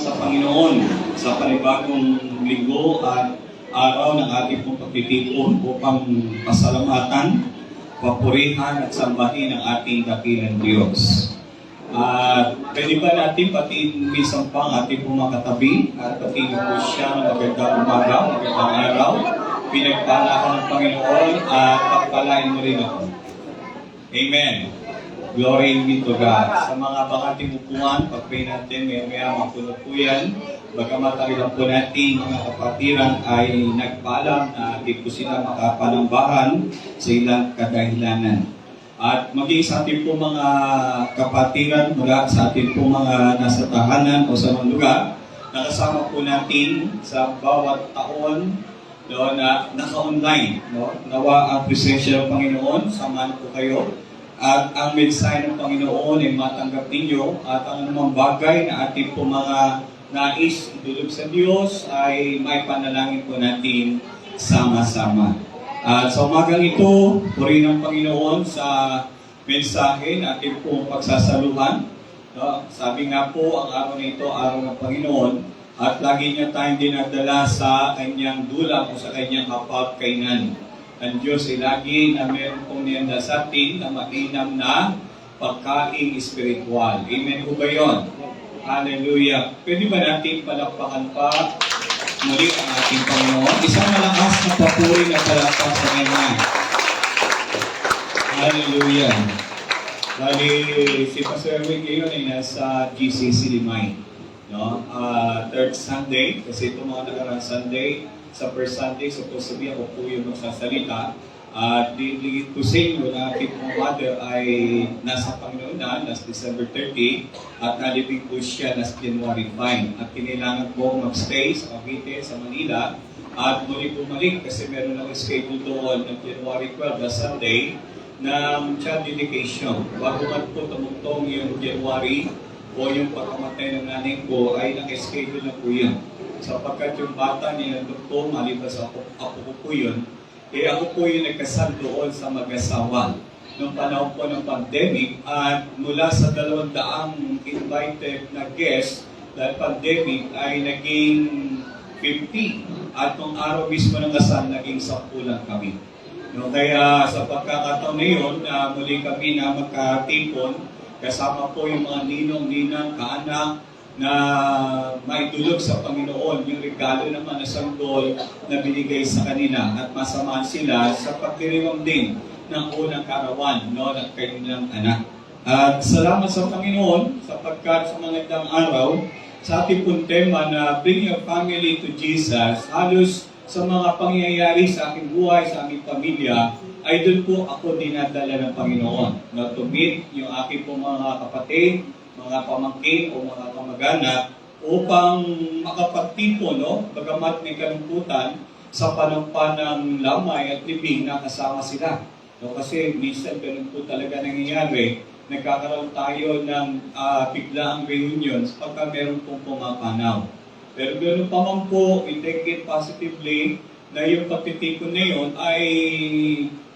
Sa Panginoon sa panibagong linggo at araw ng ating pong pagtitipon upang pasalamatan, papurihan at sambahin ang ating dakilang Diyos. At pwede ba natin pati minsan pa ang ating pong mga katabi at pati po siya ng magandang umaga, magandang araw, pinagpalahan ng Panginoon at pagpalain mo rin ako. Amen. Glory be to God. Sa mga bakating upuan, pag-pray natin, may mapunod po yan. Bagamat ang po natin, mga kapatiran ay nagpaalam na di po sila makapanambahan sa ilang kadahilanan. At maging sa ating po mga kapatiran, mula sa ating po mga nasa tahanan o sa mga lugar, nakasama po natin sa bawat taon na naka-online. Nawa ang presensya ng Panginoon, samahan po kayo. At ang mensahe ng Panginoon ay matanggap ninyo at ang anumang bagay na ating po mga nais idulog sa Diyos ay may panalangin po natin sama-sama. At sa umagang ito, purihin ng Panginoon sa mensahe na ating po pagsasaluhan. Sabi nga po, ang araw na ito, araw ng Panginoon, at lagi niya tayong dinadala sa kanyang dula o sa kanyang hapag-kainan. Ang Diyos ay lagi na meron pong niyanda sa atin na mainam na pagkain espiritual. Amen po ba yun? Hallelujah. Pwede ba natin palakpakan pa muli ang ating Panginoon? Isang malakas na papuri na palakpak sa Kanya. Hallelujah. Bali, si Pastor Erwin ngayon ay nasa GCC Limay. Third Sunday, kasi ito mga nakarang Sunday, sa first Sunday, supposed to be ako po yung magsasalita. At diligid ko sa inyo na ating pong mother ay nasa Panginoon na, last December 30, at nalibing po siya last January 5. At kinailangan po mag-stay sa Cavite, sa Manila, at muli bumalik kasi meron lang schedule doon ng January 12 na Sunday ng child dedication. Bago man po tumugtong yung January o yung pagkamatay ng nanay ko ay naka-schedule na po yun. Sapagkat yung bata niya ng doktor, malipas ako ko po yun, ako po yung nagkasal doon sa mag-asawa noong panahon po ng pandemic at mula sa 200 invited na guests dahil pandemic ay naging 50 at nung araw mismo ng kasal naging 10 lang kami. Kaya sa pagkakataon na yun, muli kami na magkatipon kasama po yung mga ninong-ninang, kaanak, na maitulog sa Panginoon yung regalo naman na sanggol na binigay sa kanila at masamahan sila sa pagdiriwang din ng unang karawan ng kanilang anak. At salamat sa Panginoon sapagkat sa mga itang araw sa ating pong tema na Bring Your Family to Jesus, halos sa mga pangyayari sa aking buhay, sa aking pamilya, ay doon po ako dinadala ng Panginoon na to meet yung aking pong mga kapatid, mga pamangkin o mga kamag-anak upang makapagtipon, bagamat may kalungkutan sa panampan ng lamay at libing na kasama sila. Kasi minsan ganun po talaga nangyayari, nagkakaroon tayo ng biglaang reunion pagka meron pong pumapanaw. Pero ganoon pa man po, i-take it positively na yung pagtitipon na yun ay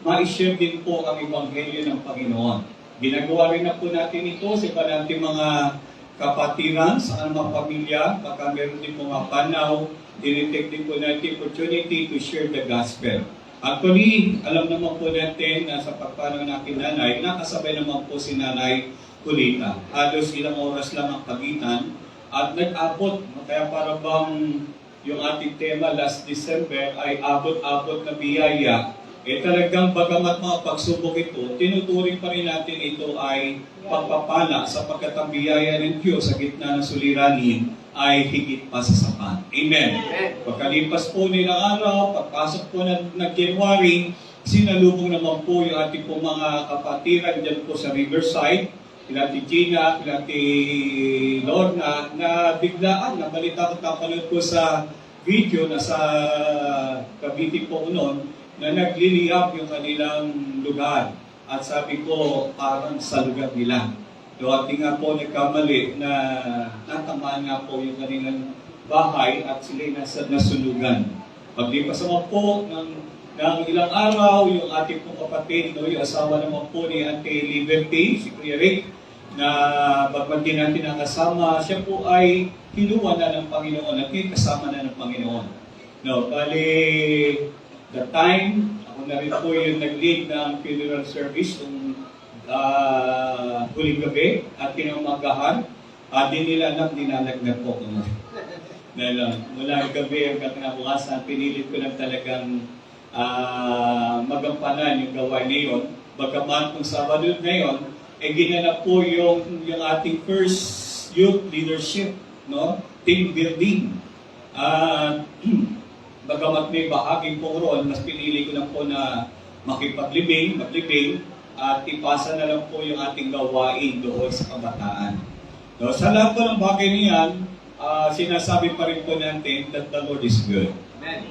ma-share din po ang Ebanghelyo ng Panginoon. Ginagawa rin na po natin ito sa iba natin mga kapatiran sa mga pamilya. Baka meron din mga panaw, dinitake din po natin opportunity to share the gospel. Actually, alam naman po natin na sa pagpanaw ng aking nanay, nakasabay naman po si Nanay Kulita. Halos ilang oras lang ang pagitan at nag-abot. Kaya para bang yung ating tema last December ay abot-abot na biyaya. Talagang bagamat mga pagsubok ito, tinuturing pa rin natin ito ay pagpapala sapagkat ang biyaya ng Diyos sa gitna ng suliranin ay higit pa sa sapat. Amen. Pagkalipas po nilang araw, pagpasok po ng January, sinalubong naman po yung ating po mga kapatiran dyan po sa Riverside, kila Gina, kila Lorna, na biglaan, nabalita ko tapanood po sa video na sa Cavite po noon, na nagliliyap yung kanilang lugar. At sabi ko, parang sa lugar nila. At nga po nagkamali na natamaan nga po yung kanilang bahay at sila'y nasa nasunugan. Paglipas naman po ng ilang araw, yung ating pong kapatid, yung asawa naman po ni Ate Liberty, si Kuya Rick, na bagman din natin nakasama, siya po ay kinuha na ng Panginoon at may kasama na ng Panginoon. No, bali, the time, ako na rin po yung nag-lead ng funeral service nung huling gabi at kinamagahan. Di nila alam, dinalagnat po ko. Mula gabi hanggang kinabukasan, pinilit ko lang talagang magampanan yung gawain ngayon. Bagaman kung Sabado ngayon, ginanap po yung ating first youth leadership, no? Team building. Bagamat may bahagi po roon, mas pinili ko lang po na maglibing, at ipasa na lang po yung ating gawain doon sa kabataan. No, sa lahat po ng bagay niyan, sinasabi pa rin po natin that the Lord is good.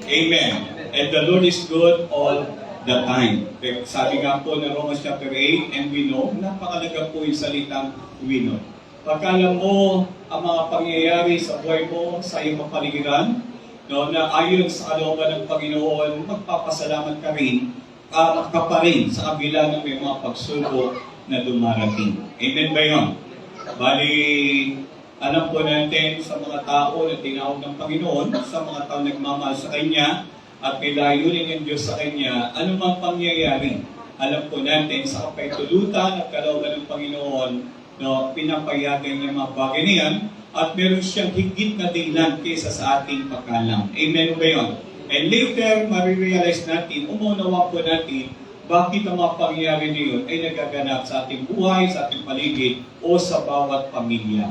Amen. And the Lord is good all the time. Sabi nga po na Romans chapter 8, and we know, napakalaga po yung salitang we know. Pagka alam mo ang mga pangyayari sa buhay mo, sa iyong kapaligiran, no, na ayon sa kalooban ng Panginoon, magpapasalamat ka rin, ka pa rin sa kabila ng may mga pagsubok na dumarating. Amen ba yun? Bali, alam po natin sa mga tao na tinawag ng Panginoon, sa mga tao nagmamahal sa Kanya, at may layunin ng Diyos sa Kanya, anumang pangyayari, alam po natin sa kapaitulutan at kalooban ng Panginoon, no, pinapayagan niya mga bagay na yan, at meron siyang higit na dahilan kaysa sa ating pagkalam. Amen ba yun? And later, marirealize natin, umunawa po natin, bakit ang mga pangyayari na yun ay nagaganap sa ating buhay, sa ating paligid, o sa bawat pamilya.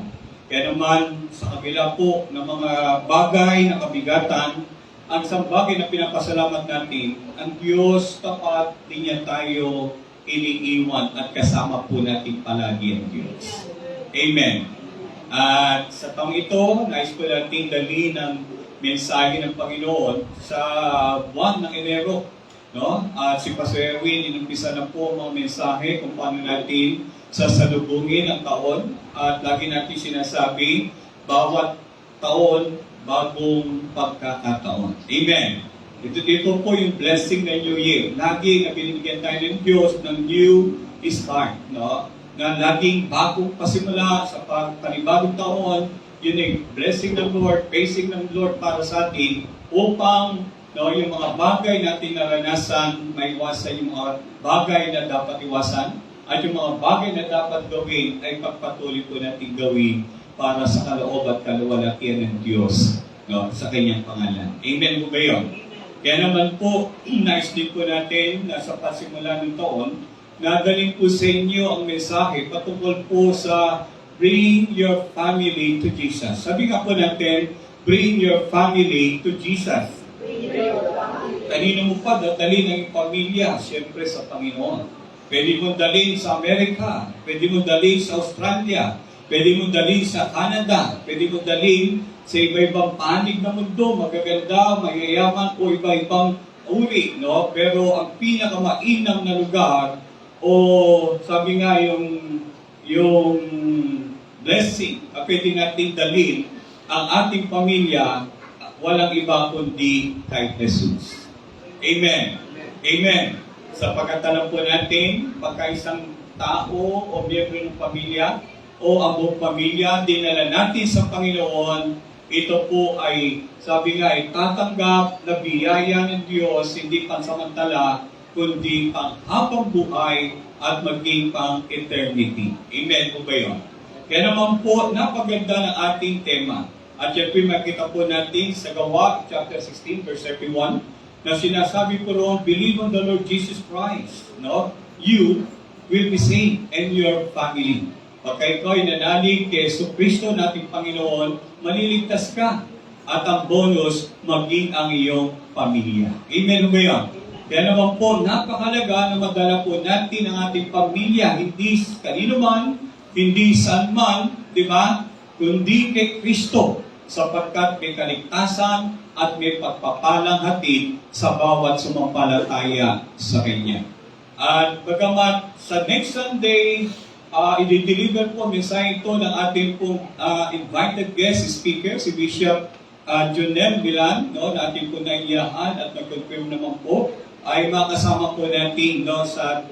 Kaya naman, sa kabila po ng mga bagay na kabigatan, ang isang bagay na pinapasalamat natin, ang Diyos tapat din niya tayo iniiwan at kasama po natin palagi ang Diyos. Amen. At sa taong ito, nais ko natin dali ng mensahe ng Panginoon sa buwan ng Enero. No? At si Pastor Erwin, inumpisa na po mga mensahe kung paano natin sasalubungin ang taon. At lagi natin sinasabi, bawat taon, bagong pagkakataon. Amen. Ito po yung blessing ng New Year. Lagi na binibigyan tayo ng Diyos ng new start. No? Na laging bagong pasimula sa panibagong taon, yun yung blessing ng Lord, blessing ng Lord para sa atin upang yung mga bagay natin naranasan, maiwasan yung mga bagay na dapat iwasan at yung mga bagay na dapat gawin ay pagpatuloy po natin gawin para sa kaloob at kaluwalhatian ng Diyos, no, sa Kanyang pangalan. Amen po ba yun? Kaya naman po, nais din po natin na sa pasimula ng taon, nadalhin po sa inyo ang mensahe patungkol po sa bring your family to Jesus. Sabi nga po natin, bring your family to Jesus. Kanino mo pa dalhin ang pamilya? Siyempre sa Panginoon. Pwede mo dalhin sa Amerika, pwede mo dalhin sa Australia, pwede mo dalhin sa Canada, pwede mo dalhin sa iba-ibang panig ng mundo, magaganda, mayayaman o iba-ibang uri, no? Pero ang pinakamainam na lugar, o sabi nga yung blessing, pwede natin dalhin ang ating pamilya, walang iba kundi kay Jesus. Amen. Amen. Sapagkat alam po natin, pagka isang tao o miyembro ng pamilya o ang buong pamilya, dinala natin sa Panginoon, ito po ay, sabi nga, ay tatanggap na biyaya ng Diyos, hindi pansamantala, kundi pang habang buhay at maging pang eternity. Amen po ba yun? Kaya naman po, napaganda ng ating tema. At yan po makita po natin sa Gawa, chapter 16, verse 31, na sinasabi po roon, believe on the Lord Jesus Christ. No? You will be saved and your family. Pagka ikaw ay nanalig kay Kristo nating Panginoon, maliligtas ka. At ang bonus, maging ang iyong pamilya. Amen ba yun? Kaya naman po, napakalaga na madala po natin ang ating pamilya, hindi kanino man, hindi saan man, di ba? Kundi kay Kristo, sapagkat may kaligtasan at may pagpapalang hatid sa bawat sumampalataya sa Kanya. At bagamat sa next Sunday, i-deliver po mensahe ito ng ating pong invited guest speaker, si Bishop Jonel Milan, no, na ating po naiyahan at nag-confirm naman po, ay makasama po natin, no, sa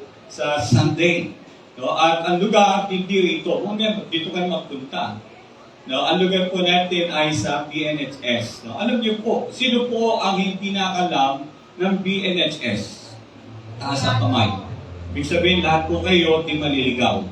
Sunday. No? At ang lugar, hindi rito. Dito kayo magpunta. No? Ang lugar po natin ay sa BNHS. No? Alam niyo po, sino po ang hindi nakakalam ng BNHS? Taas ang kamay. Ibig sabihin, lahat po kayo di maliligaw.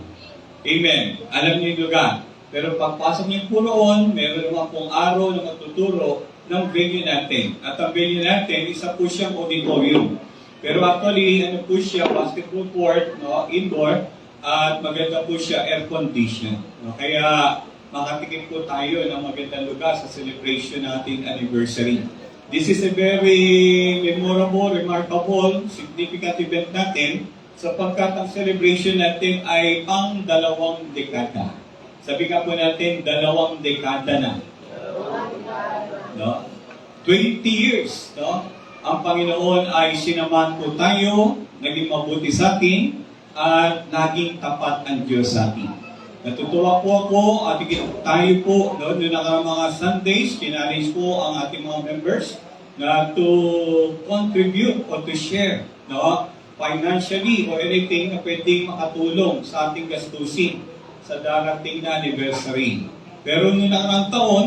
Amen. Alam niyo yung lugar. Pero pagpasok niyo po roon, meron naman pong araw na magtuturo ng venue natin. At ang venue natin, isa po siyang auditorium. Pero actually, ano po siya, basketball court, no, indoor, at maganda po siya, air condition. No? Kaya makatikim po tayo ng magandang lugar sa celebration ng ating anniversary. This is a very memorable, remarkable, significant event natin sapagkat ang celebration natin ay pang 2 dekada. Sabi nga po natin, 2 dekada na. No? 20 years, no? Ang Panginoon ay sinamahan po tayo, naging mabuti sa atin, at naging tapat ang Diyos sa atin. Natutuwa po ako at tayo po, no, noong nakarang mga Sundays, challenge po ang ating mga members na to contribute or to share, no, financially or anything na pwedeng makatulong sa ating gastusin sa darating na anniversary. Pero noong nakarang taon,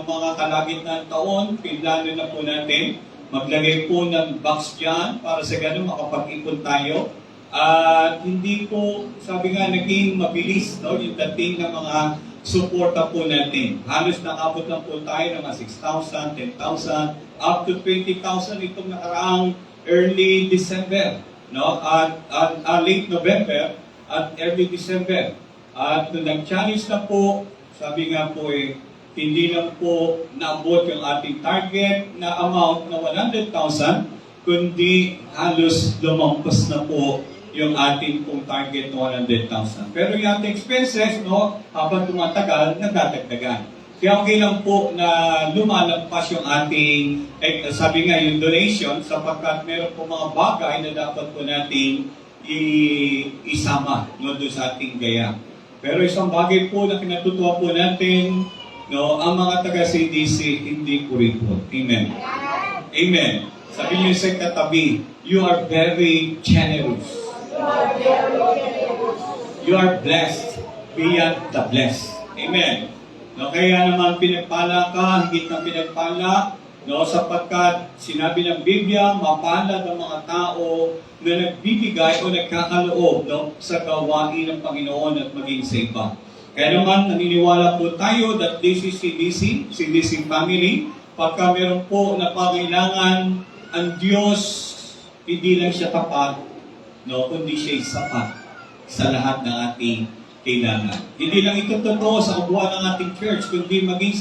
mga kalagitnaan taon, pinlano na po natin, maglagay po ng box dyan para sa ganun makapag-ipon tayo. At hindi po, sabi nga, naging mabilis, no, yung dating ng mga suporta po natin. Halos nakabot lang po tayo ng mga 6,000, 10,000, up to 20,000 itong nakaraang early December, no? At late November at early December. At nung nag-challenge na po, sabi nga po hindi lang po naabot yung ating target na amount na 100,000, kundi halos lumampas na po yung ating pong target na 100,000. Pero yung ating expenses, no, habang tumatagal, nagdadagdagan. Kaya okay lang po na lumalampas yung ating, sabi nga yung donation, sapagkat meron po mga bagay na dapat po natin isama, no, doon sa ating gaya. Pero isang bagay po na kinatutuwa po natin, no, ang mga taga-CDC, hindi po rin po. Amen. Amen. Sabi niyo sa katabi, you are very generous. You are blessed beyond the blessed. Amen. No, kaya naman pinagpala ka, higit na pinagpala, no, sapagkat sinabi ng Biblia, mapalad ang mga tao na nagbibigay o nagkakaloob, no, sa gawain ng Panginoon at maging sa iba. Kaya naman, naniniwala po tayo that this is CDC family. Pagka meron po na pangailangan, ang Diyos, hindi lang siya tapat, no, kundi siya sapat sa lahat ng ating kailangan. Hindi lang ito totoo sa kabuuan ng ating church, kundi maging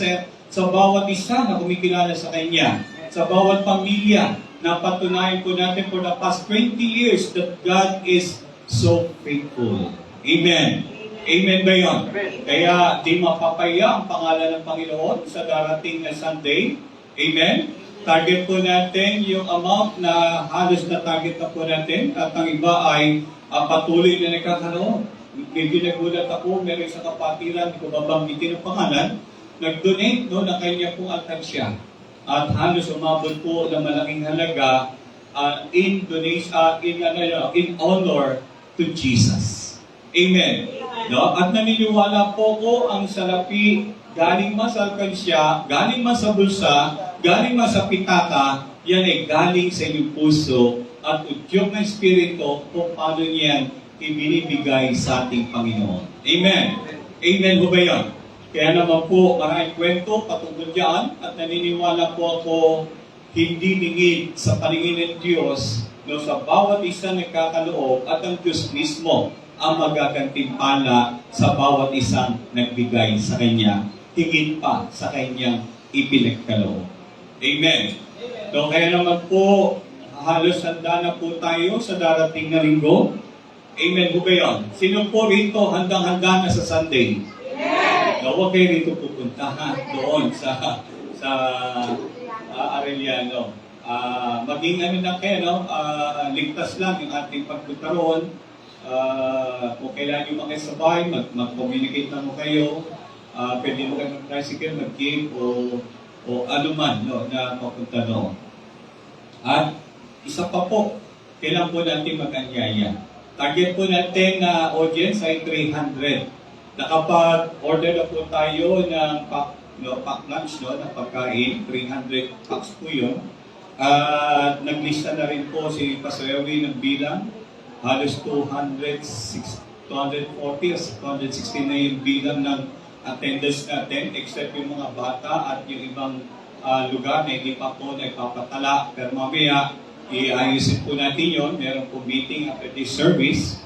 sa bawat isa na kumikilala sa Kanya, sa bawat pamilya na patunayan po natin for the past 20 years that God is so faithful. Amen. Amen ba yun? Kaya di mapapaya ang pangalan ng Panginoon sa darating na Sunday. Amen? Target po natin yung amount na halos na target na po natin at ang iba ay patuloy na nagkakaroon. Medyo nagulat ako, meron sa kapatiran, hindi ko babanggitin ang pangalan, nag-donate no, na kanya pong alkansya. At halos umabot po ng malaking halaga in honor to Jesus. Amen. No? At naniniwala po ko ang salapi galing man sa alkansya, galing man sa bulsa, galing man sa pitaka, yan ay galing sa inyong puso at udyok ng Espiritu kung paano niyan ibinibigay sa ating Panginoon. Amen. Amen ho ba yan? Kaya naman po, maraming kwento patungkol dyan at naniniwala po ako hindi lingid sa paningin ng Diyos no, sa bawat isa nagkakaloob at ang Diyos mismo ang magagantimpala sa bawat isang nagbigay sa Kanya, higit pa sa Kanyang ipinagkaloob. Amen. So, kaya naman po, halos handa na po tayo sa darating na linggo. Amen po ba yun? Sino po rito handang-handa na sa Sunday? Amen! No, huwag kayo rito pupunta doon sa Arellano. Maging ano na kayo, no? Ligtas lang yung ating pagpunta roon. Kung kailangan nyo makisabay, mag-communicate na mo kayo. Pwede mo kayo mag-tricycle, mag-gig, o ano man no, na papunta noon. At isa pa po, kailangan po natin mag-anyaya. Target po natin na audience ay 300. Nakapag-order na po tayo ng pack lunch, na pagkain. 300 packs po yun. At naglista na rin po si Pastor Erwin ng bilang. Halos 240 o 216 na yung bilang ng attendance natin, except yung mga bata at yung ibang lugar na hindi pa po nagpapatala. Pero mamaya, iayusin po natin yun. Meron po meeting after this service.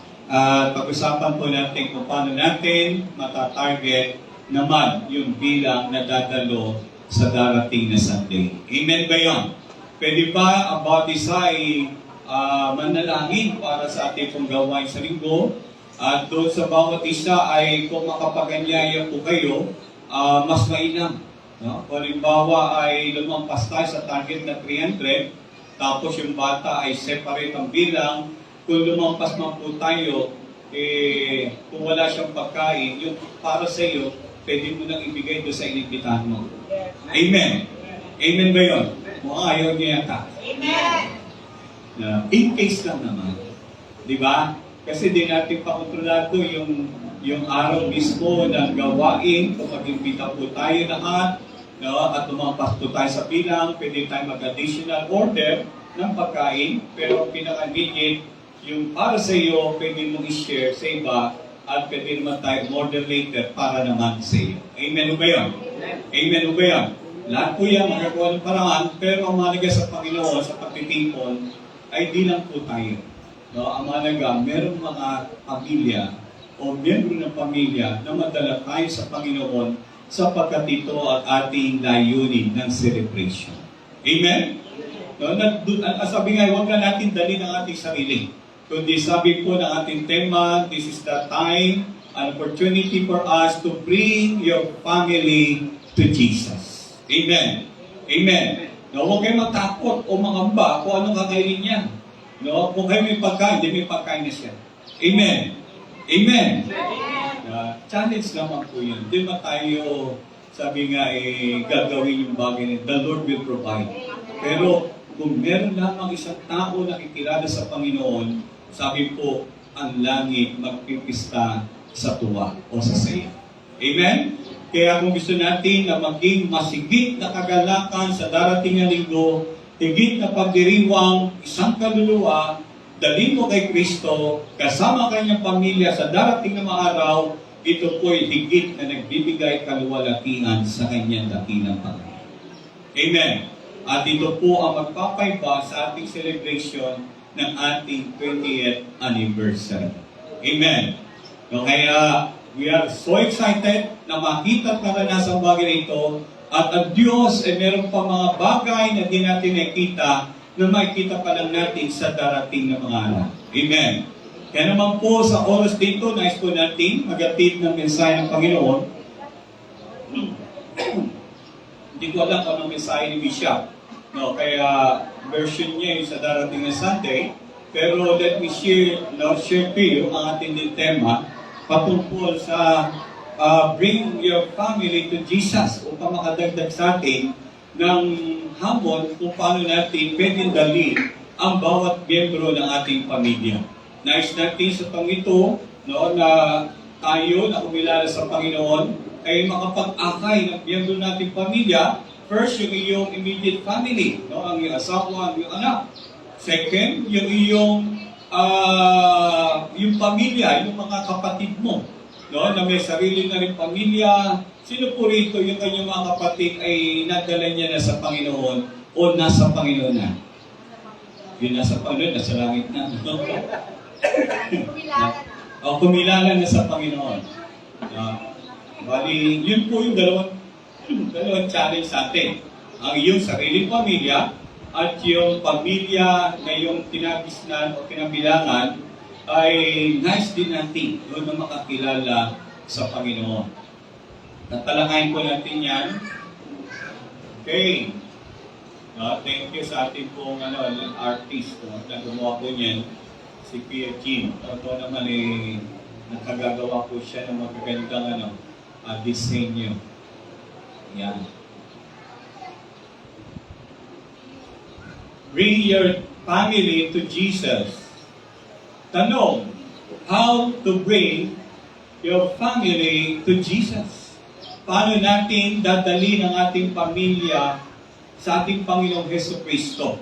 Pag-usapan po natin kung paano natin matatarget naman yung bilang na dadalo sa darating na Sunday. Amen ba yun? Pwede ba about isa ay manalangin para sa ating pong gawain sa linggo? At doon sa bawat isa ay kung makapaganyaya po kayo, mas mainam. No? Kung halimbawa ay lumampas tayo sa target na 300, tapos yung bata ay separate ang bilang, kung lumampas man po tayo, kung wala siyang pagkain, yung para sa iyo, pwede mo nang ibigay doon sa inibitahan mo. Amen. Amen ba yun? Mukhang ayaw niya yata. Amen. In case lang naman. Di ba? Kasi di natin pakontrolado yung araw mismo ng gawain, kung mag-imbita po tayo lahat, no? At lumampas po tayo sa bilang, pwede tayo mag-additional order ng pagkain, pero pinaka-immediate, yung para sa iyo, pwede mong i-share sa iba, at pwede naman tayo order later para naman sa iyo. Amen ba yun? Amen ba yun? Lahat po yan magagawa ng paraan, pero ang mahalaga sa Panginoon, sa pagtitipon, ay di lang po tayo. No, ang mahalaga, merong mga pamilya o miyembro ng pamilya na madala tayo sa Panginoon sapagkat ito ang ating layunin ng celebration. Amen? No, sabi nga, huwag na natin dali ng ating sarili. Kundi sabi po ng ating tema, this is the time, an opportunity for us to bring your family to Jesus. Amen? Amen. No, huwag kayo matakot o mangamba kung anong kakainin niya. No, kung kayo may pagkain, hindi may pagkain na siya. Amen. Amen. Challenge naman po yun. Hindi ba tayo, sabi nga, gagawin yung bagay na the Lord will provide. Pero kung meron lamang isang tao na kikilala sa Panginoon, sabi po, ang langit magpipista sa tuwa o sa saya. Amen? Kaya kung gusto natin na maging masigit na kagalakan sa darating na linggo, higit na pagdiriwang isang kaluluwa, dalhin mo kay Kristo, kasama kanyang pamilya sa darating na mga araw, ito po'y higit na nagbibigay kaluwalhatian sa kanyang dakilang Panginoon. Amen. At ito po ang magpapaiba sa ating celebration ng ating 20th anniversary. Amen. No, kaya we are so excited na makita at naranasan bagay na ito. At ang Diyos ay meron pa mga bagay na di natin nakita na makikita pa lang natin sa darating na mga araw. Amen. Kaya naman po sa oras dito, nais po natin magatid ng mensahe ng Panginoon. Hindi ko alam kung anong mensahe ni Bishop. No, kaya version niya yung sa darating na Sunday. Pero let me share to you ang ating tema patungkol sa bring your family to Jesus upang makadagdag sa atin ng hamon kung paano natin pwedeng dalhin ang bawat miyembro ng ating pamilya. Nais natin sa pangito na tayo na kumilala sa Panginoon ay makapag-akay ng miyembro nating pamilya. First, yung iyong immediate family, ang iyong asawa, ang iyong anak. Second, yung iyong yung pamilya, yung mga kapatid mo. Na may sarili na rin pamilya. Sino po rito yung kanyang mga kapatid ay nadala niya na sa Panginoon o nasa Panginoon na? Yung nasa Panginoon, nasa langit na. O kumilala na sa Panginoon. Bali, yun po yung dalawang challenge sa atin. Ang iyong sariling pamilya at yung pamilya na yung tinagisnan o kinabilangan ay nice din natin doon na makakilala sa Panginoon. Tatalakayin po natin yan. Okay. Thank you sa ating pong artist na gumawa po niyan, si Pierre Kim. Ito naman nakagagawa po siya ng magagandang disenyo. Yan. Bring your family to Jesus. Tanong, how to bring your family to Jesus. Paano natin dadalhin ang ating pamilya sa ating Panginoong Jesucristo?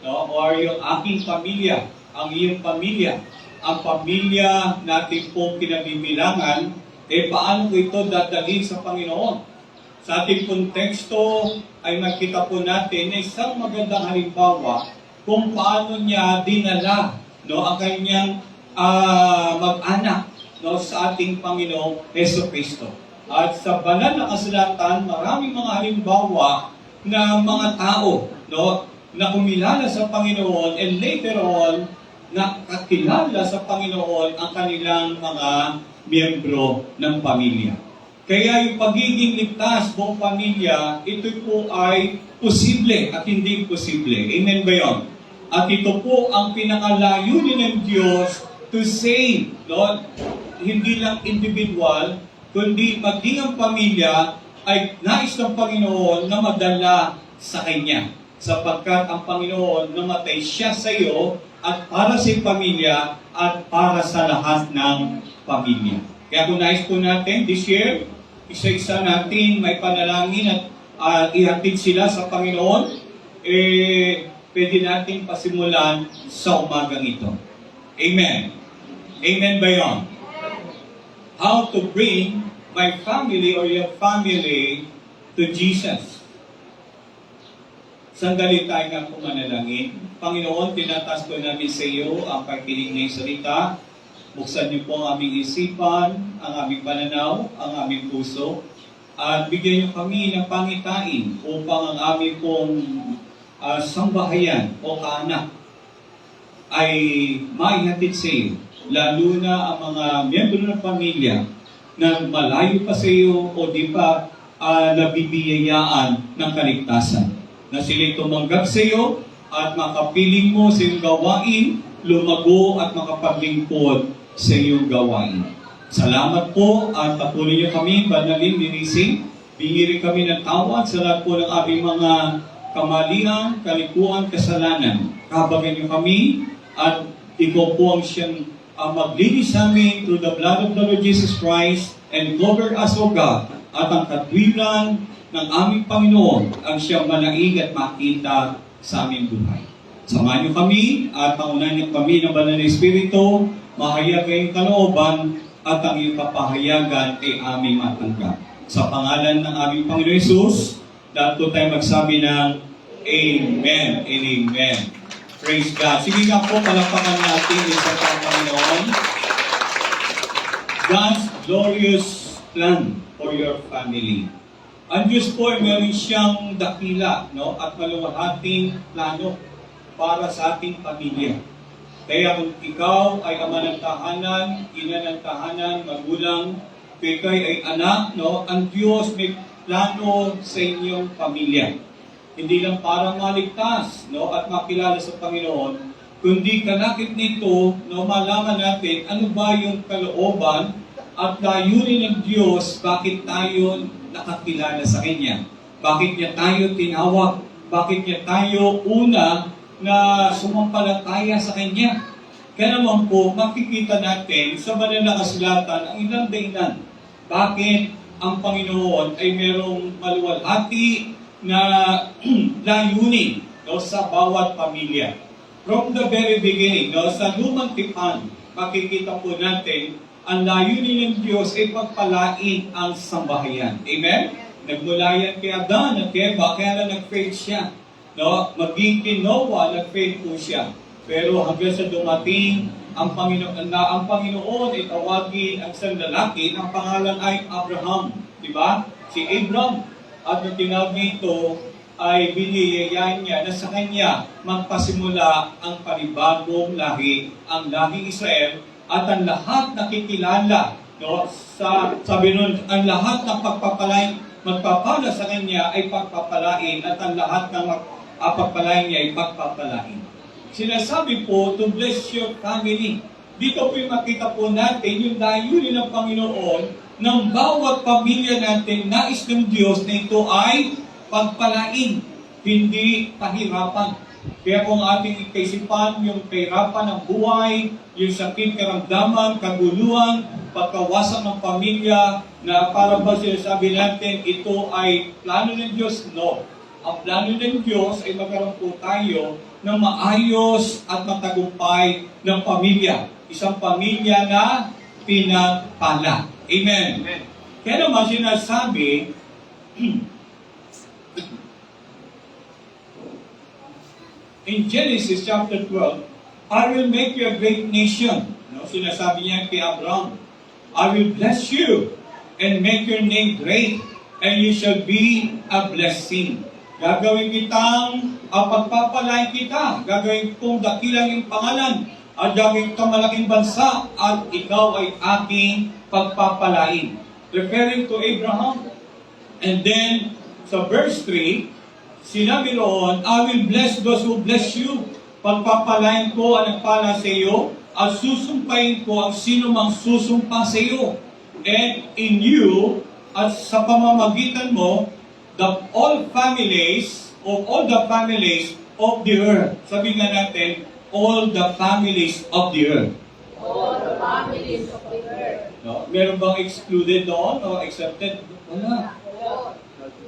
No? Or yung aking pamilya, ang iyong pamilya, ang pamilya natin pong kinabibilangan, paano ko ito dadalhin sa Panginoon? Sa ating konteksto ay nakita po natin na isang magandang halimbawa kung paano niya dinala ang kanyang mag-anak sa ating Panginoong Jesucristo. At sa banal na kasulatan, maraming mga halimbawa na mga tao na kumilala sa Panginoon and later on, nakakilala sa Panginoon ang kanilang mga miyembro ng pamilya. Kaya yung pagiging ligtas buong pamilya, ito po ay posible at hindi posible. Amen ba yun? At ito po ang pinakalayunin ng Diyos to save, hindi lang individual, kundi maging ang pamilya ay nais ng Panginoon na madala sa Kanya. Sapagkat ang Panginoon namatay siya sa iyo at para sa pamilya at para sa lahat ng pamilya. Kaya kung nais po natin this year, isa-isa natin may panalangin at ihatid sila sa Panginoon, pwede natin pasimulan sa umagang ito. Amen. Amen ba yun? How to bring my family or your family to Jesus. Sandali tayo nga po manalangin. Panginoon, tinataas ko namin sa iyo ang pakikinig ng salita. Buksan niyo po ang aming isipan, ang aming pananaw, ang aming puso, at bigyan niyo kami ng pangitain upang ang aming pong sambahayan o kaanak ay maihatid sa iyo. Lalo na ang mga miyembro ng pamilya na malayo pa sa iyo o di pa nabibiyayaan ng kaligtasan. Na sila'y tumanggap sa iyo at makapiling mo sa iyong gawain, lumago at makapaglingkod sa iyong gawain. Salamat po at patuloy niyo kami, banalin, linisin. Bingi rin kami ng tawad sa lahat po ng aming mga kamalian, kalikuan, kasalanan. Kabagan niyo kami at ikaw po ang siyang maglinis sa amin through the blood of the Lord Jesus Christ and cover us, O God, at ang katwiran ng aming Panginoon ang siyang manaig at makita sa aming buhay. Samahan niyo kami at pangunahan niyo kami ng banal na Espiritu, mahayag kayong kalooban at ang iyong kapahayagan ay aming matanggap. Sa pangalan ng aming Panginoon Jesus, lahat po tayo magsabi ng Amen and Amen. Praise God. Sige nga po, palapakan natin sa Panginoon. God's glorious plan for your family. Ang Diyos po ay meron siyang dakila at maluwahating plano para sa ating pamilya. Kaya kung ikaw ay ama ng tahanan, ina ng tahanan, magulang, kung ikaw ay anak, ang Diyos may plano sa inyong pamilya. Hindi lang para maligtas at makilala sa Panginoon, kundi kalakip nito, malaman natin ano ba yung kalooban at layunin ng Diyos, bakit tayo nakakilala sa Kanya. Bakit niya tayo tinawag? Bakit niya tayo una na sumampalataya sa Kanya? Kaya naman po, makikita natin sa banal na kasulatan ang ilang dahilan. Bakit ang Panginoon ay merong maluwalhati na layunin sa bawat pamilya. From the very beginning, sa lumang tipan, makikita po natin ang layunin ng Diyos ay pagpalain ang sambahayan. Amen? Nagmula yan kay Adan at kay Eva, kaya na nag-faith siya. Maging kay Noah, nag-faith po siya. Pero hanggang sa dumating ang Panginoon ay tawagin ang isang lalaki, ang pangalan ay Abraham. Diba? Si Abraham. At nung tinawag nito, ay biniyayaan niya na sa kanya magpasimula ang panibagong lahi, ang lahing Israel, at ang lahat na kikilala, sabi nun, ang lahat ng magpapala sa kanya ay pagpapalain, at ang lahat ng pagpapalain niya ay pagpapalain. Sinasabi po, to bless your family. Dito po yung makita po natin yung layunin ng Panginoon ng bawat pamilya natin, nais ng Diyos na ito ay pagpalain, hindi pahirapan. Kaya kung ating ikaisipan yung kahirapan ng buhay, yung sakit, karamdaman, kaguluhan, pagkawasak ng pamilya, na para ba sinasabi natin, ito ay plano ng Diyos? No. Ang plano ng Diyos ay magkaroon po tayo ng maayos at matagumpay ng pamilya. Isang pamilya na pinagpala. Amen. Amen. Kaya naman sinasabi, in Genesis chapter 12, I will make you a great nation. No, sinasabi niya kay Abraham, I will bless you and make your name great, and you shall be a blessing. Gagawin kitang, pagpapalain kita, gagawin kong dakilang yung pangalan, at gagawin kitang malaking bansa, at ikaw ay aking pagpapalain. Referring to Abraham. And then, sa verse 3, sinabi roon, I will bless those who bless you. Pagpapalain ko ang nagpala sa iyo, at susumpain ko ang sino mang susumpa sa iyo. And in you, at sa pamamagitan mo, all the families of the earth. Sabi nga natin, all the families of the earth. All the families of the earth. No? Meron bang excluded doon o accepted? Wala.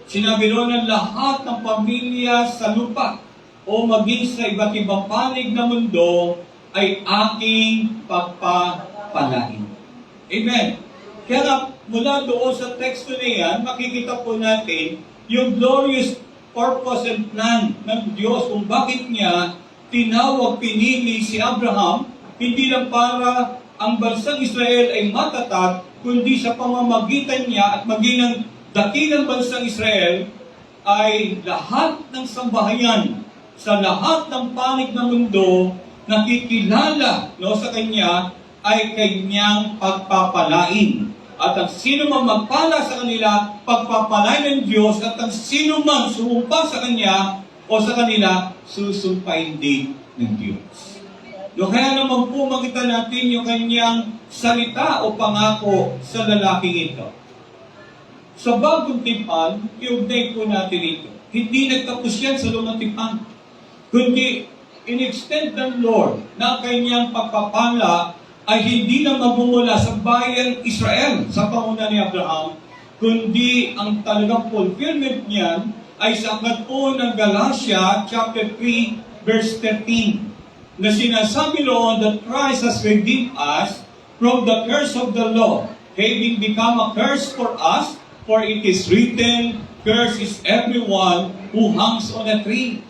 Sinabi roon ng lahat ng pamilya sa lupa o maging sa iba't ibang panig ng mundo ay aking pagpapalain. Amen. Kaya nga, mula doon sa teksto na yan, makikita po natin yung glorious purpose and plan ng Diyos kung bakit niya tinawag, pinili si Abraham, hindi lang para ang bansang Israel ay matatag, kundi sa pamamagitan niya at maging ng dakilang bansang Israel ay lahat ng sambahayan sa lahat ng panig ng mundo nakikilala sa kanya ay kanyang pagpapalain. At ang sino man magpala sa kanila, pagpapalain ng Diyos, at ang sino man sumumpa sa kanya o sa kanila, susumpain din ng Diyos. Kaya naman po makita natin yung kanyang salita o pangako sa lalaking ito. Sa bagong tipan, i-update po natin ito. Hindi nagtapos yan sa lumang tipan, kundi in-extend ng Lord na kanyang pagpapala ay hindi na magmumula sa bayan Israel sa panguna ni Abraham, kundi ang talagang fulfillment niyan ay sa aklat po ng Galatia chapter 3 verse 13 na sinasabi noon that Christ has redeemed us from the curse of the law, having become a curse for us, for it is written, cursed is everyone who hangs on a tree.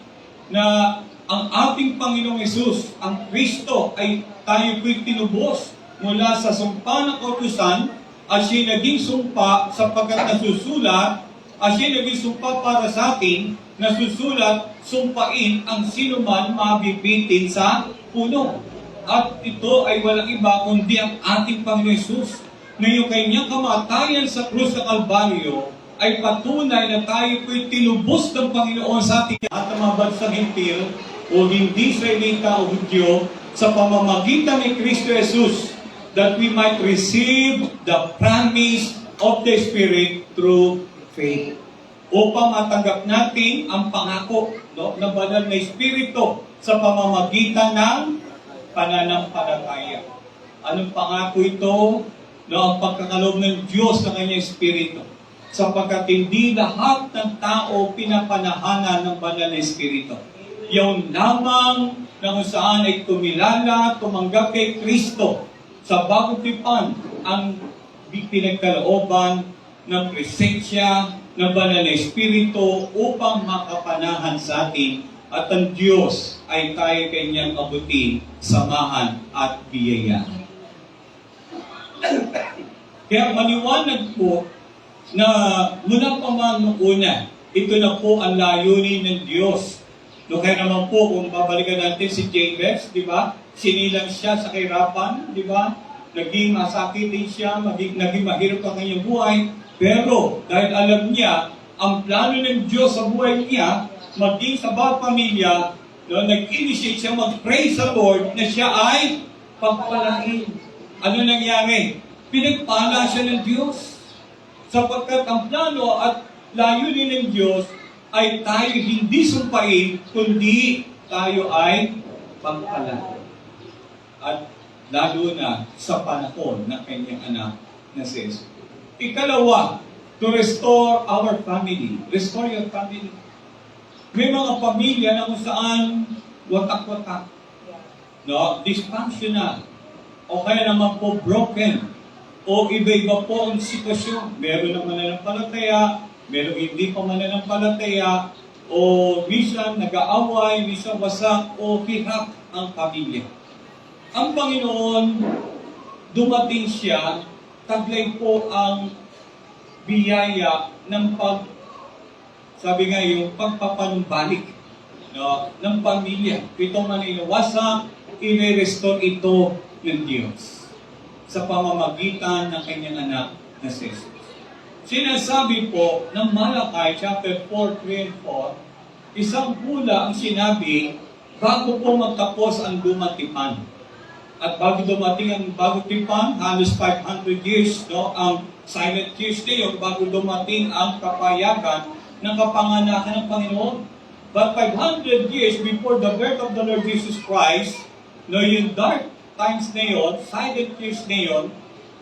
Na ang ating Panginoong Hesus, ang Kristo, ay tayo po'y tinubos mula sa sumpa ng kautusan at siya naging sumpa sapagkat nasusulat at siya naging sumpa para sa atin, nasusulat, sumpain ang sino man mabibitin sa puno. At ito ay walang iba kundi ang ating Panginoong Hesus na yung kanyang kamatayan sa krus ng Kalbaryo ay patunay na tayo po'y tinubos ng Panginoon sa ating at ang mga bansang hintil o hindi Israelita o Hudyo sa pamamagitan ni Kristo Jesus that we might receive the promise of the Spirit through faith. Upang matanggap natin ang pangako ng banal na Espiritu sa pamamagitan ng pananampalataya. Anong pangako ito? Ang pagkakalob ng Diyos sa kanyang Espiritu. Sapagkat hindi lahat ng tao pinapanahanan ng banal na Espiritu. Yung lamang na kung saan ay tumilala, tumanggap kay Kristo sa bagong tipan ang pinagkalooban ng presensya ng banal na Espiritu upang makapanahan sa atin at ang Diyos ay tayo kanyang abutin, samahan at biyaya. Kaya maliwanag po na mula pa man noong una, ito na po ang layunin ng Diyos. Kaya naman po, kung babalikan natin si Jabez, di ba? Sinilang siya sa kahirapan, di ba? Naging masakitin siya, naging mahirap ang kanyang buhay. Pero dahil alam niya, ang plano ng Diyos sa buhay niya, maging sa bawat pamilya, nag-initiate siya mag-pray sa Lord na siya ay pagpalain. Ano nangyari? Pinagpala siya ng Diyos. Sapagkat ang plano at layunin ng Diyos ay tayo hindi sumpain, kundi tayo ay pagpala. At lalo na sa panahon ng kanyang anak na si Jesus. Ikalawa, to restore our family. Restore your family. May mga pamilya na kung saan watak-watak, no? Dysfunctional, o kaya naman po broken, o iba-iba po ang sitwasyon. Meron na mananampalataya, meron hindi pa mananampalataya, o minsan nag-aaway, minsan wasak, o hirap ang pamilya. Ang Panginoon, dumating siya, taglay po ang biyaya ng sabi nga yung pagpapanumbalik, no, ng pamilya. Itong maninawasak, i-restore ito ng Diyos sa pamamagitan ng kanyang anak na si Jesus. Sinasabi po ng Malakay chapter 4, 3 and 4, isang hula ang sinabi bago po magtapos ang lumang tipan. At bago dumating ang bagong tipan, halos 500 years, no, ang silent years na yun, bago dumating ang kapayagan ng kapanganakan ng Panginoon. But 500 years before the birth of the Lord Jesus Christ, no, yung dark times na yun, silent years na yun,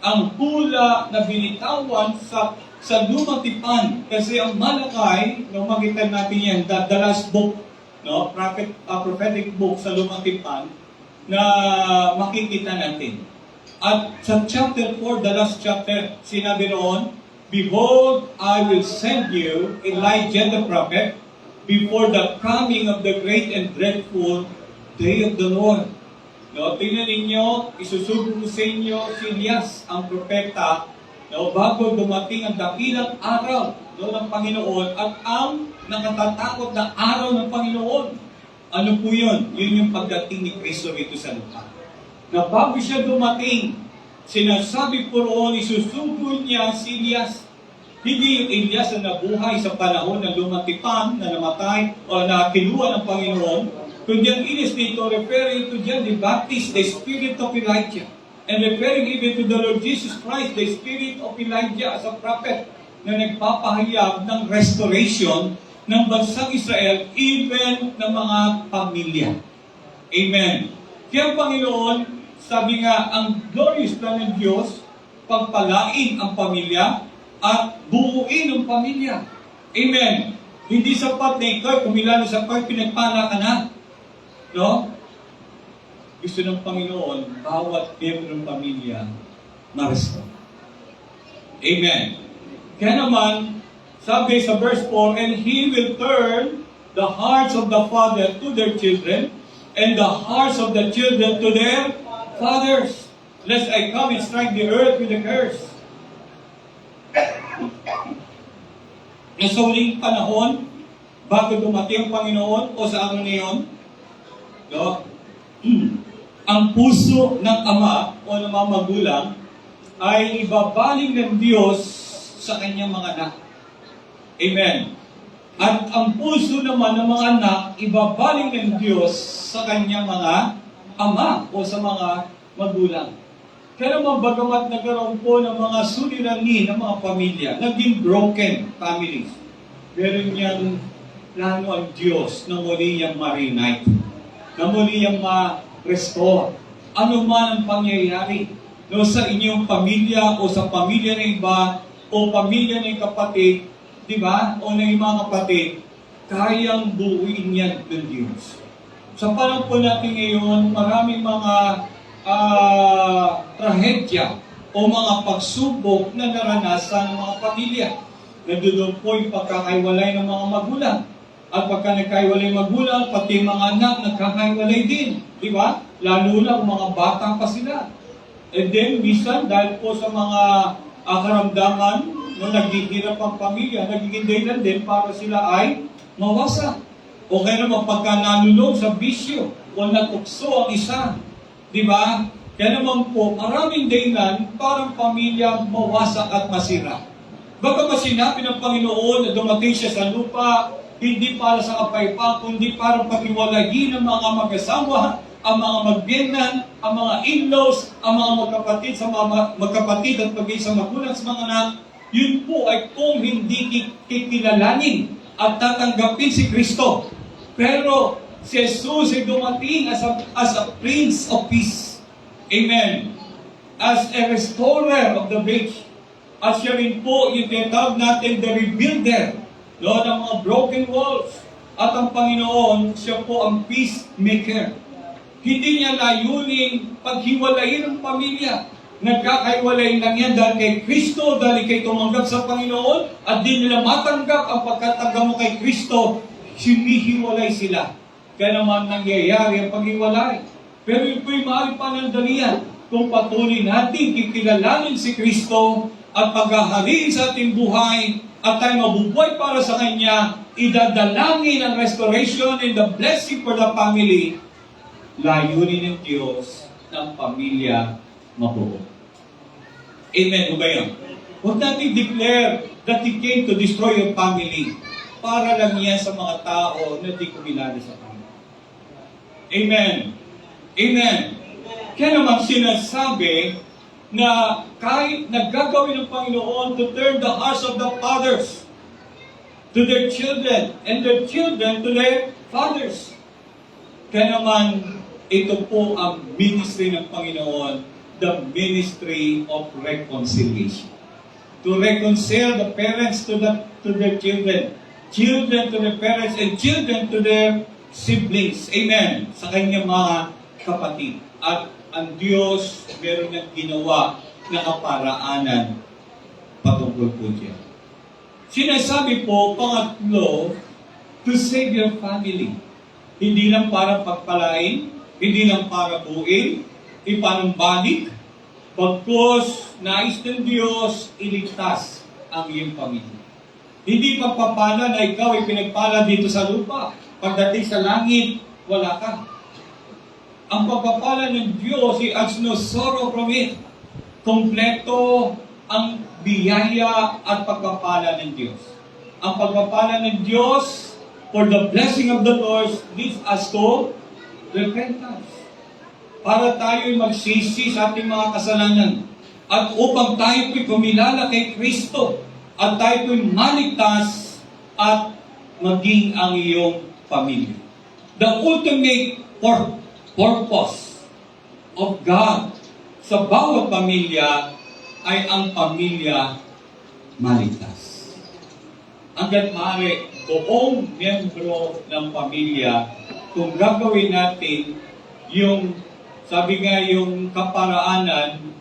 ang hula na binitawan sa lumang tipan. Kasi ang Malakay, no, makita natin yan, the last book, no, prophetic book sa lumang tipan, na makikita natin. At sa chapter 4, the last chapter, sinabi roon, behold, I will send you Elijah the prophet before the coming of the great and dreadful day of the Lord. No, tingnan ninyo, isusubo sa inyo si Elias, ang propeta, no, bago dumating ang dakilang araw, no, ng Panginoon at ang nakatatakot na araw ng Panginoon. Ano po yun? Yun yung pagdating ni Kristo rito sa lupa. Na bago siya dumating, sinasabi po roon, isusugo niya si Elias. Hindi yung Elias na nabuhay sa panahon ng lumang tipan, na namatay o na kinuha ng Panginoon, kundi ang Elias dito, referring to John the Baptist, the spirit of Elijah. And referring even to the Lord Jesus Christ, the spirit of Elijah as a prophet, na nagpapahayag ng restoration ng bansang Israel, even ng mga pamilya. Amen. Kaya Panginoon, sabi nga, ang glorious plan ng Diyos, pagpalain ang pamilya at buuin ang pamilya. Amen. Hindi sapat na ikaw, kumilala sa part, pinagpala ka na. No? Gusto ng Panginoon, bawat miyembro ng pamilya, ma-restore. Amen. Kaya naman, sabi sa verse 4, and He will turn the hearts of the father to their children, and the hearts of the children to their fathers, lest I come and strike the earth with a curse. Sa huling panahon, bago dumating ang Panginoon, o sa araw na yun, no, ang puso ng ama o ng mga magulang ay ibabaling ng Diyos sa kanyang mga anak. Amen. At ang puso naman ng mga anak, ibabaling ng Diyos sa kanyang mga ama o sa mga magulang. Kaya naman bagamat nagkaroon po ng mga suliranin ng mga pamilya, naging broken families, meron niyang plano ang Diyos na muli niyang ma-reunite, na muli niyang ma-restore. Ano man ang pangyayari, no, sa inyong pamilya o sa pamilya ng iba o pamilya ng kapatid, di ba? O ng mga kapatid, kayang buuin yan ng Diyos. Sa panahon po natin ngayon, maraming mga trahedya o mga pagsubok na naranasan ng mga pamilya. Nandoon po yung pagkakaiwalay ng mga magulang. At pagka nagkaiwalay magulang, pati mga anak nagkakaiwalay din. Di ba? Lalo na kung mga bata pa sila. And then, minsan, dahil po sa mga karamdaman, no, naghihirap ang pamilya, nagiging dahilan din para sila ay mawasa. O kaya naman pagka nalulog sa bisyo o natukso ang isa. Di ba? Kaya naman po, maraming dahilan para ang pamilya mawasak at masira. Bagamat sinabi ng Panginoon na dumating siya sa lupa, hindi para sa kapayapaan, kundi para paghiwalayin ang mga mag-asawa, ang mga magbiyenan, ang mga in-laws, ang mga magkapatid sa mga magkapatid at pag-ibig sa magulang sa mga anak. Yun po ay kung hindi kikilalanin at tatanggapin si Kristo. Pero Si Jesus ay dumating as a Prince of Peace. Amen. As a restorer of the breach. At siya rin po yung tinatawag natin the rebuilder. No, ng mga broken walls. At ang Panginoon, siya po ang peacemaker. Hindi niya layuning paghiwalayin ang pamilya. Nagkakaiwalay lang yan dahil kay Kristo, dahil kay tumanggap sa Panginoon, at di nila matanggap ang pagkatanggap mo kay Kristo, sinihiwalay sila. Kaya naman nangyayari ang paghiwalay. Pero ito po'y maaaring panandalian kung patuloy natin kikilalanin si Kristo at paghahariin sa ating buhay at tayo mabubuhay para sa Kanya, idadalangin ang restoration and the blessing for the family. Layunin ng Diyos ng pamilya mabuo. Amen o ba yan? Huwag natin declare that He came to destroy your family. Para lang yan sa mga tao na di kumilala sa Kanya. Amen. Amen. Kaya naman sinasabi na kahit nagagawin ng Panginoon to turn the hearts of the fathers to their children and their children to their fathers. Kaya naman ito po ang ministry ng Panginoon, the ministry of reconciliation. To reconcile the parents to their children, children to their parents, and children to their siblings. Amen. Sa kanyang mga kapatid. At ang Diyos meron niyang ginawa na kaparaanan patungkol po dyan. Sinasabi po, pangatlo, to save your family. Hindi lang para pagpalain, hindi lang para buuin, ipanumbalik, pagkos nais ng Diyos, iligtas ang iyong pamilya. Hindi pagpapala na ikaw ay pinagpala dito sa lupa. Pagdating sa langit, wala ka. Ang pagpapala ng Diyos, He has no sorrow from it. Kompleto ang biyaya at pagpapala ng Diyos. Ang pagpapala ng Diyos, for the blessing of the Lord, leads us to repentance. Para tayo'y magsisi sa ating mga kasalanan. At upang tayo po'y kumilala kay Kristo. At tayo po'y maligtas at maging ang iyong pamilya. The ultimate purpose of God sa bawat pamilya ay ang pamilya maligtas. Hanggat maaari, buong miyembro ng pamilya, kung gagawin natin yung, sabi nga yung kaparaanan,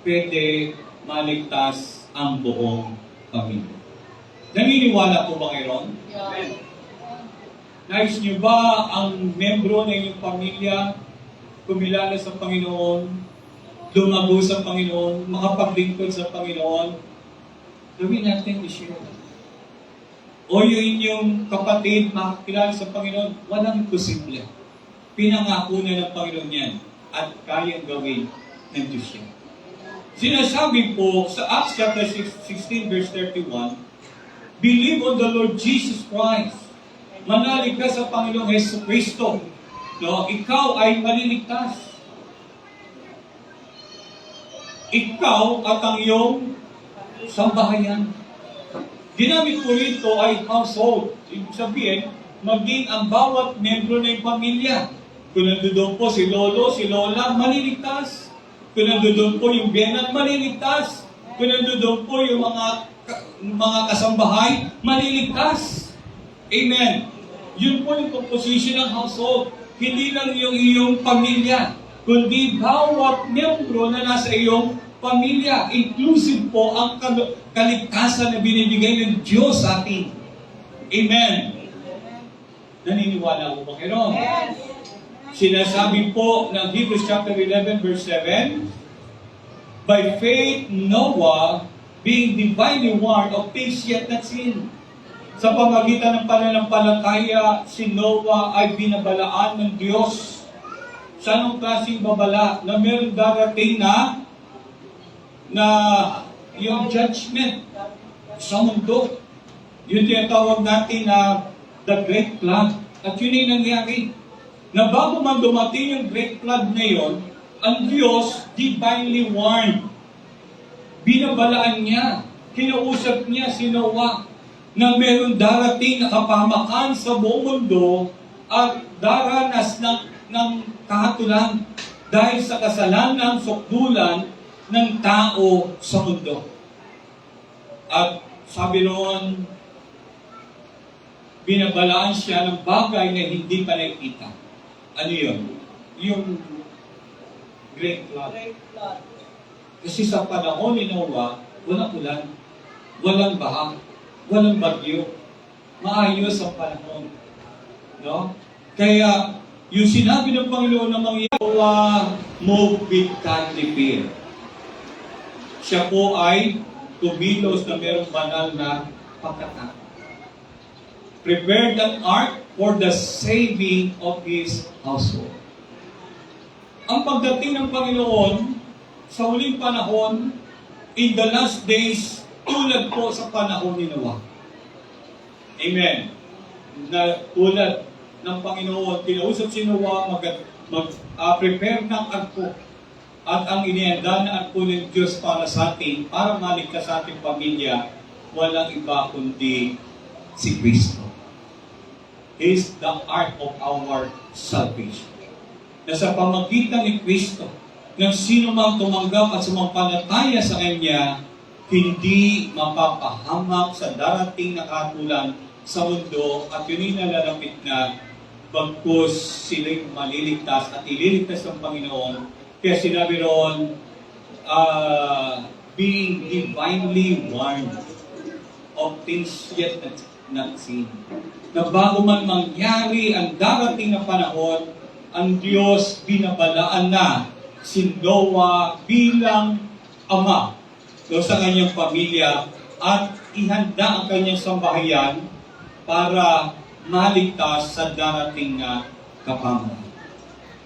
pwede maligtas ang buong pamilya. Naniniwala po ba kayo ron? Yeah. Nais niyo ba ang membro ng inyong pamilya kumilala sa Panginoon, lumago sa Panginoon, makapaglingkod sa Panginoon? Gawin natin i-share. O yung inyong kapatid makakilala sa Panginoon, walang imposible. Pinangako na ng Panginoon yan at kayang gawin ng Diyos yan. Sinasabi po sa Acts chapter 16 verse 31, believe on the Lord Jesus Christ. Manalig ka sa Panginoong Hesus Kristo. No, ikaw ay maliligtas. Ikaw at ang iyong sambahayan. Ginamit ko rito ay household. Ibig sabihin, maging ang bawat membro ng pamilya. Kung nandoon po si lolo, si lola, maliligtas. Kung nandoon po yung biyenan, maliligtas. Kung nandoon po yung mga kasambahay, maliligtas. Amen. Yun po yung composition ng household. Hindi lang yung iyong pamilya, kundi bawat miyembro na nasa iyong pamilya. Inclusive po ang kaligtasan na binibigay ng Diyos sa atin. Amen. Naniniwala ko ba kayo? Yes. Sinasabi po ng Hebrews chapter 11 verse 7, by faith Noah, being divinely warned of things yet not seen. Sa pamagitan ng pananampalataya, si Noah ay binabalaan ng Diyos. Sa anong klaseng babala? Na meron darating na yung judgment sa mundo. Yun tinatawag natin na the Great Flood. At yun ay nangyari. Na bago man dumating yung Great Flood na yun, ang Diyos divinely warned. Binabalaan niya. Kinausap niya si Noah na meron darating na kapamakan sa buong mundo at daranas ng kahatulan dahil sa kasalanang sukdulan ng tao sa mundo. At sabi noon, binabalaan siya ng bagay na hindi pa nakikita. Ano yun? Yung Great Flood. Kasi sa panahon ni Noah, walang ulan, walang baha, walang bagyo. Maayos ang panahon. No? Kaya, yung sinabi ng Panginoon na Noah moved with godly fear. Siya po ay kumilos na mayroong banal na pagkatakot. Prepared an ark for the saving of his household. Ang pagdating ng Panginoon sa huling panahon, in the last days, tulad po sa panahon ni Noah. Amen. Na tulad ng Panginoon, kinausap si Noah prepare ng arko. At ang inihanda na arko ng Diyos para sa atin, para maligtas sa ating pamilya, walang iba kundi si Kristo. He is the ark of our salvation. Na sa pamagitan ni Kristo, ng sino mang tumanggap at sumampalataya sa Kanya, hindi mapapahamak sa darating na kahatulan sa mundo at yun nalalapit na bagkus sila'y maliligtas at ililigtas ng Panginoon. Kaya sinabi roon, being divinely warned of things yet not seen. Na bago man mangyari ang darating na panahon, ang Diyos binabalaan na si Noah bilang ama sa kanyang pamilya at ihanda ang kanyang sambahayan para maligtas sa darating na kapamahan.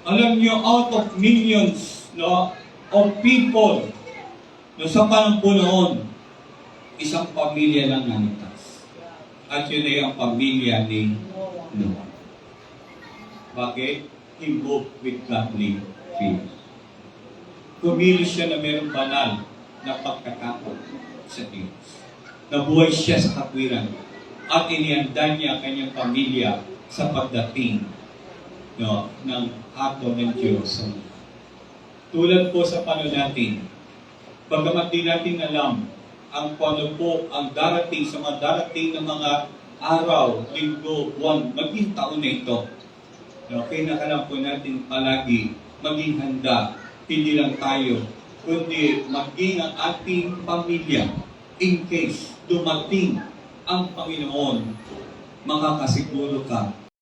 Alam niyo, out of millions of people sa panahon noon, isang pamilya lang naligtas. At yun ay ang pamilya ni Noah. Bakit? He moved with godly fear. Kumilos siya na mayroong banal na pagkatakot sa Diyos. Nabuhay siya sa katwiran at inihanda niya ang kanyang pamilya sa pagdating ng ato ng Diyos. Tulad po sa panahon natin, bagamat di natin alam ang paano po ang darating sa mga darating na mga araw, linggo, buwan, maging taon na ito. Kailangan po natin palagi maging handa, hindi lang tayo, kundi maging ang ating pamilya in case dumating ang Panginoon, makakasiguro ka